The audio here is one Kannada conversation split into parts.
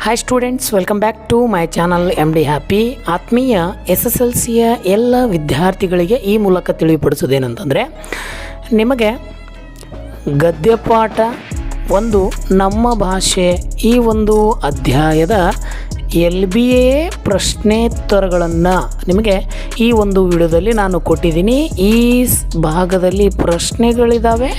Hi students, welcome back to my channel M D happy. ಆತ್ಮೀಯ SSLCಯ ಎಲ್ಲ ವಿದ್ಯಾರ್ಥಿಗಳಿಗೆ ಈ ಮೂಲಕ ತಿಳಿಪಡಿಸೋದೇನಂತಂದರೆ, ನಿಮಗೆ ಗದ್ಯಪಾಠ ಒಂದು ನಮ್ಮ ಭಾಷೆ ಈ ಒಂದು ಅಧ್ಯಾಯದ LBA ಪ್ರಶ್ನೋತ್ತರಗಳನ್ನು ನಿಮಗೆ ಈ ಒಂದು ವಿಡಿಯೋದಲ್ಲಿ ನಾನು ಕೊಟ್ಟಿದ್ದೀನಿ. ಈ ಭಾಗದಲ್ಲಿ ಪ್ರಶ್ನೆಗಳಿದ್ದಾವೆ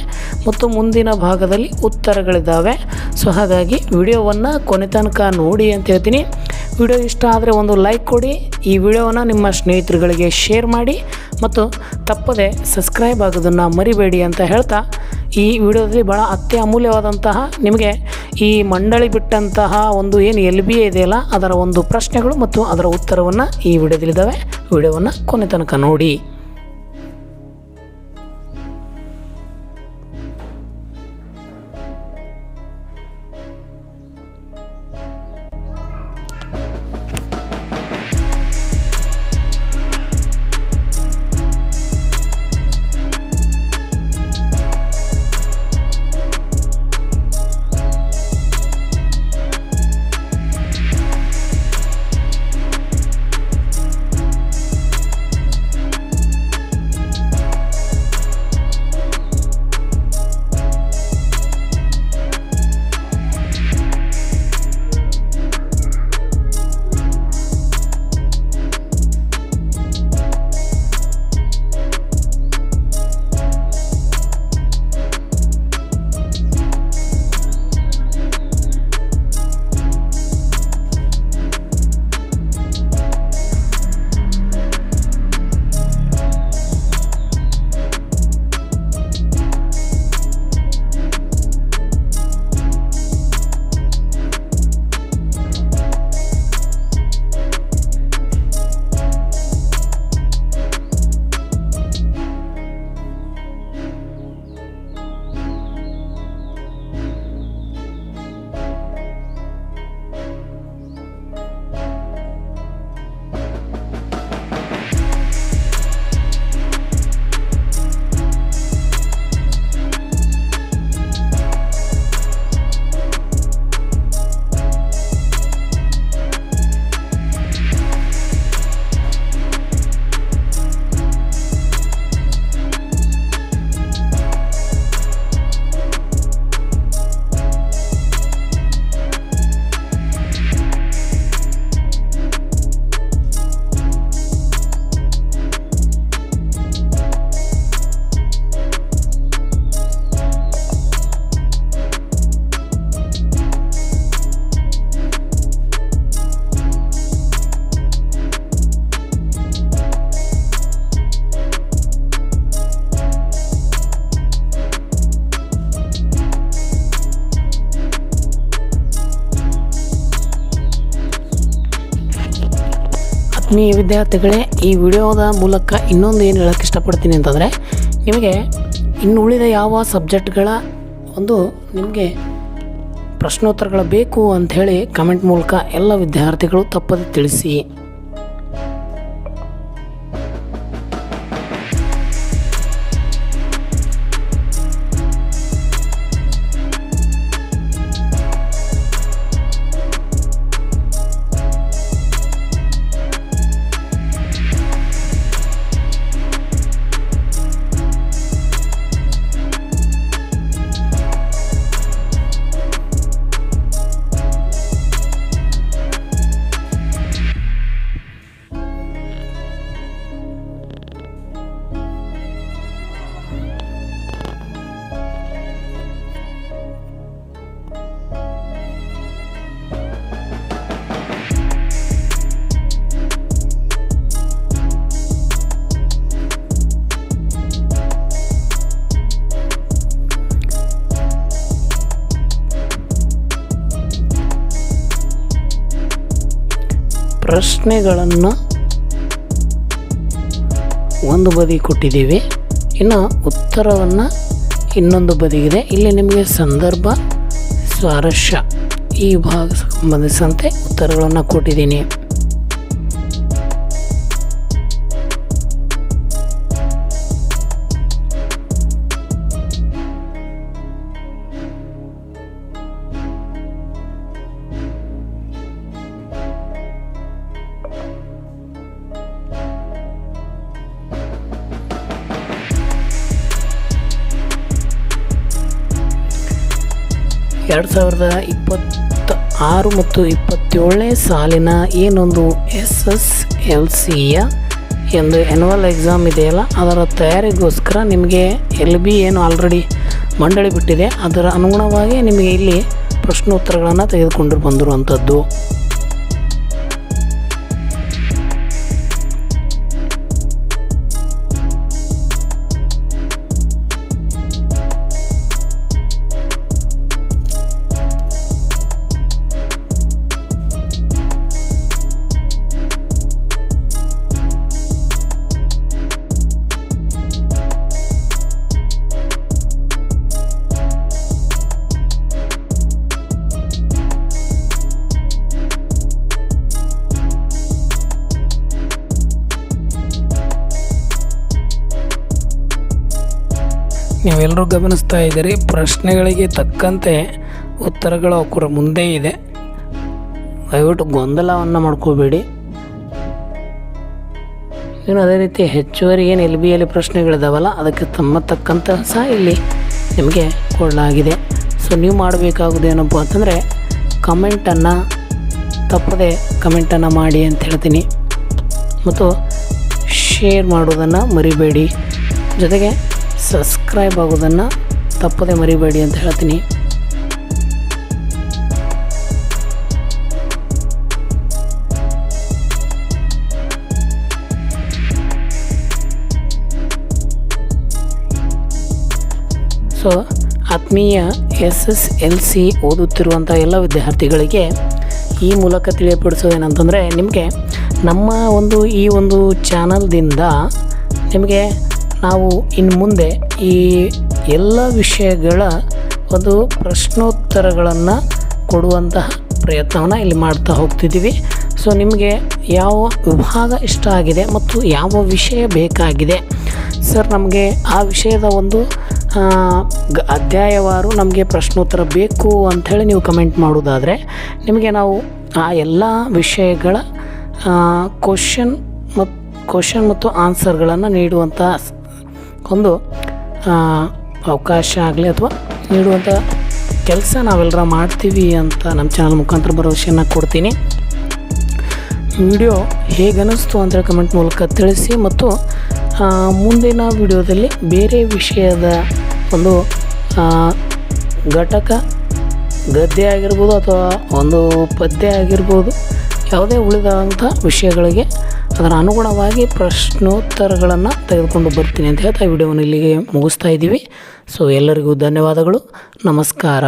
ಮತ್ತು ಮುಂದಿನ ಭಾಗದಲ್ಲಿ ಉತ್ತರಗಳಿದ್ದಾವೆ. ಸೊ ಹಾಗಾಗಿ ವಿಡಿಯೋವನ್ನು ಕೊನೆ ತನಕ ನೋಡಿ ಅಂತ ಹೇಳ್ತೀನಿ. ವಿಡಿಯೋ ಇಷ್ಟ ಆದರೆ ಒಂದು ಲೈಕ್ ಕೊಡಿ, ಈ ವಿಡಿಯೋವನ್ನು ನಿಮ್ಮ ಸ್ನೇಹಿತರುಗಳಿಗೆ ಶೇರ್ ಮಾಡಿ ಮತ್ತು ತಪ್ಪದೆ ಸಬ್ಸ್ಕ್ರೈಬ್ ಆಗೋದನ್ನು ಮರಿಬೇಡಿ ಅಂತ ಹೇಳ್ತಾ, ಈ ವಿಡಿಯೋದಲ್ಲಿ ಭಾಳ ಅತ್ಯಮೂಲ್ಯವಾದಂತಹ ನಿಮಗೆ ಈ ಮಂಡಳಿ ಬಿಟ್ಟಂತಹ ಒಂದು ಏನು LBA ಇದೆಯಲ್ಲ ಅದರ ಒಂದು ಪ್ರಶ್ನೆಗಳು ಮತ್ತು ಅದರ ಉತ್ತರವನ್ನು ಈ ವಿಡಿಯೋದಲ್ಲಿದ್ದಾವೆ. ವಿಡಿಯೋವನ್ನು ಕೊನೆ ತನಕ ನೋಡಿ. ಆತ್ಮೀಯ ವಿದ್ಯಾರ್ಥಿಗಳೇ, ಈ ವಿಡಿಯೋದ ಮೂಲಕ ಇನ್ನೊಂದು ಏನು ಹೇಳೋಕ್ಕೆ ಇಷ್ಟಪಡ್ತೀನಿ ಅಂತಂದರೆ, ನಿಮಗೆ ಇನ್ನು ಉಳಿದ ಯಾವ ಸಬ್ಜೆಕ್ಟ್ಗಳ ಒಂದು ನಿಮಗೆ ಪ್ರಶ್ನೋತ್ತರಗಳು ಬೇಕು ಅಂಥೇಳಿ ಕಮೆಂಟ್ ಮೂಲಕ ಎಲ್ಲ ವಿದ್ಯಾರ್ಥಿಗಳು ತಪ್ಪದೆ ತಿಳಿಸಿ. ಪ್ರಶ್ನೆಗಳನ್ನು ಒಂದು ಬದಿ ಕೊಟ್ಟಿದ್ದೀವಿ, ಇನ್ನು ಉತ್ತರವನ್ನು ಇನ್ನೊಂದು ಬದಿಗಿದೆ. ಇಲ್ಲಿ ನಿಮಗೆ ಸಂದರ್ಭ, ಸ್ವಾರಸ್ಯ ಈ ಭಾಗ ಸಂಬಂಧಿಸಿದಂತೆ ಉತ್ತರಗಳನ್ನು ಕೊಟ್ಟಿದ್ದೀನಿ. 2026 ಮತ್ತು 27ನೇ ಸಾಲಿನ ಏನೊಂದು SSLCಯ ಒಂದು ಆ್ಯನ್ಯುವಲ್ ಎಕ್ಸಾಮ್ ಇದೆಯಲ್ಲ, ಅದರ ತಯಾರಿಗೋಸ್ಕರ ನಿಮಗೆ LB ಏನು ಆಲ್ರೆಡಿ ಮಂಡಳಿ ಬಿಟ್ಟಿದೆ, ಅದರ ಅನುಗುಣವಾಗಿ ನಿಮಗೆ ಇಲ್ಲಿ ಪ್ರಶ್ನೋತ್ತರಗಳನ್ನು ತೆಗೆದುಕೊಂಡು ಬಂದಿರುವಂಥದ್ದು. ನೀವೆಲ್ಲರೂ ಗಮನಿಸ್ತಾ ಇದ್ದೀರಿ, ಪ್ರಶ್ನೆಗಳಿಗೆ ತಕ್ಕಂತೆ ಉತ್ತರಗಳು ಅವರ ಮುಂದೆ ಇದೆ. ದಯವಿಟ್ಟು ಗೊಂದಲವನ್ನು ಮಾಡ್ಕೋಬೇಡಿ. ಇನ್ನು ಅದೇ ರೀತಿ ಹೆಚ್ಚುವರಿ ಏನು LBಯಲ್ಲಿ ಪ್ರಶ್ನೆಗಳಿದಾವಲ್ಲ, ಅದಕ್ಕೆ ತಕ್ಕಂತ ಸಹ ಇಲ್ಲಿ ನಿಮಗೆ ಕೊಡಲಾಗಿದೆ. ಸೊ ನೀವು ಮಾಡಬೇಕಾಗೋದೇನಪ್ಪ ಅಂತಂದರೆ ಕಮೆಂಟನ್ನು ತಪ್ಪದೆ ಕಮೆಂಟನ್ನು ಮಾಡಿ ಅಂತ ಹೇಳ್ತೀನಿ, ಮತ್ತು ಶೇರ್ ಮಾಡೋದನ್ನು ಮರಿಬೇಡಿ, ಜೊತೆಗೆ ಸಬ್ಸ್ಕ್ರೈಬ್ ಆಗೋದನ್ನು ತಪ್ಪದೆ ಮರಿಬೇಡಿ ಅಂತ ಹೇಳ್ತೀನಿ. ಸೊ ಆತ್ಮೀಯ SSLC ಓದುತ್ತಿರುವಂಥ ಎಲ್ಲ ವಿದ್ಯಾರ್ಥಿಗಳಿಗೆ ಈ ಮೂಲಕ ತಿಳಿಯಪಡಿಸೋದೇನಂತಂದರೆ, ನಿಮಗೆ ನಮ್ಮ ಈ ಒಂದು ಚಾನಲ್ದಿಂದ ನಿಮಗೆ ನಾವು ಇನ್ನು ಮುಂದೆ ಈ ಎಲ್ಲ ವಿಷಯಗಳ ಒಂದು ಪ್ರಶ್ನೋತ್ತರಗಳನ್ನು ಕೊಡುವಂತಹ ಪ್ರಯತ್ನವನ್ನು ಇಲ್ಲಿ ಮಾಡ್ತಾ ಹೋಗ್ತಿದ್ದೀವಿ. ಸೊ ನಿಮಗೆ ಯಾವ ವಿಭಾಗ ಇಷ್ಟ ಆಗಿದೆ ಮತ್ತು ಯಾವ ವಿಷಯ ಬೇಕಾಗಿದೆ ಸರ್, ನಮಗೆ ಆ ವಿಷಯದ ಒಂದು ಅಧ್ಯಾಯವಾರು ನಮಗೆ ಪ್ರಶ್ನೋತ್ತರ ಬೇಕು ಅಂಥೇಳಿ ನೀವು ಕಮೆಂಟ್ ಮಾಡೋದಾದರೆ, ನಿಮಗೆ ನಾವು ಆ ಎಲ್ಲ ವಿಷಯಗಳ ಕ್ವಶನ್ ಮತ್ತು ಆನ್ಸರ್ಗಳನ್ನು ನೀಡುವಂಥ ಒಂದು ಅವಕಾಶ ಆಗಲಿ ಅಥವಾ ನೀಡುವಂಥ ಕೆಲಸ ನಾವೆಲ್ಲರ ಮಾಡ್ತೀವಿ ಅಂತ ನಮ್ಮ ಚಾನಲ್ ಮುಖಾಂತರ ಭರವಸೆಯನ್ನು ಕೊಡ್ತೀನಿ. ವಿಡಿಯೋ ಹೇಗನ್ನಿಸ್ತು ಅಂತೇಳಿ ಕಮೆಂಟ್ ಮೂಲಕ ತಿಳಿಸಿ, ಮತ್ತು ಮುಂದಿನ ವಿಡಿಯೋದಲ್ಲಿ ಬೇರೆ ವಿಷಯದ ಒಂದು ಘಟಕ ಗದ್ಯ ಆಗಿರ್ಬೋದು ಅಥವಾ ಒಂದು ಪದ್ಯ ಆಗಿರ್ಬೋದು, ಯಾವುದೇ ಉಳಿದಂಥ ವಿಷಯಗಳಿಗೆ ಅದರ ಅನುಗುಣವಾಗಿ ಪ್ರಶ್ನೋತ್ತರಗಳನ್ನು ತೆಗೆದುಕೊಂಡು ಬರ್ತೀನಿ ಅಂತ ಹೇಳ್ತಾ ವಿಡಿಯೋವನ್ನು ಇಲ್ಲಿಗೆ ಮುಗಿಸ್ತಾ ಇದ್ದೀವಿ. ಸೊ ಎಲ್ಲರಿಗೂ ಧನ್ಯವಾದಗಳು, ನಮಸ್ಕಾರ.